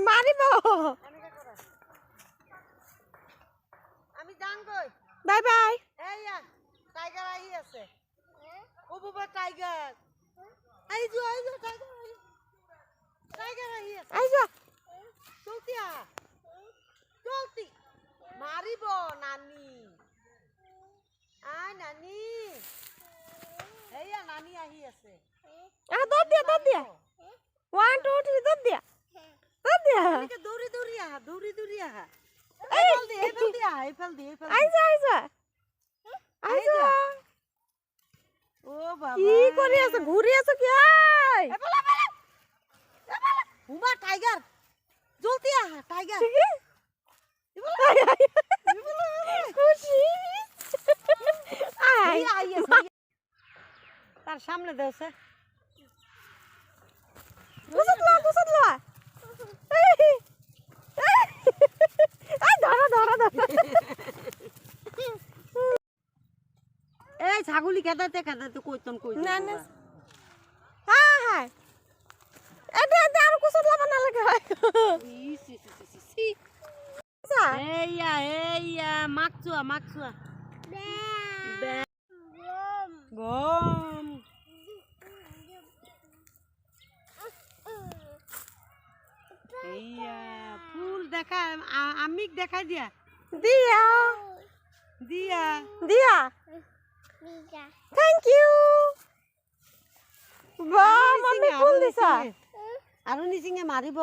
মারিব আমি যাংগৈ bye bye এইয়া tiger আহি আছে ও বাবা টাইগার আইজো টাইগার আহি আছে আইজো চলতি চলতি মারিব নানি নানি এইয়া নানি আহি আছে দৌড় দিয়া 1 2 3 দৌড় দিয়া দৌড়ি আহা এই ফেল দি আইজো ও বাবা কি কৰি আছে ঘুৰি আছে কি আই হুমা টাইগার জলদি আহা টাইগার খুশি আই তার সামনে দেওছে গুছাত ল এই ধরা এই ছাগলি খেদাতে কইতন না হ্যাঁ এটা আর গুছাত লব না লাগে এইয়া মাকচুয়া গম এইয়া ফুল দেখা আমিক দেখাই দিয়া দিয়া থ্যাংক ইউ বা মামি ফুল দিছা আৰু নিচিঙে মাৰিব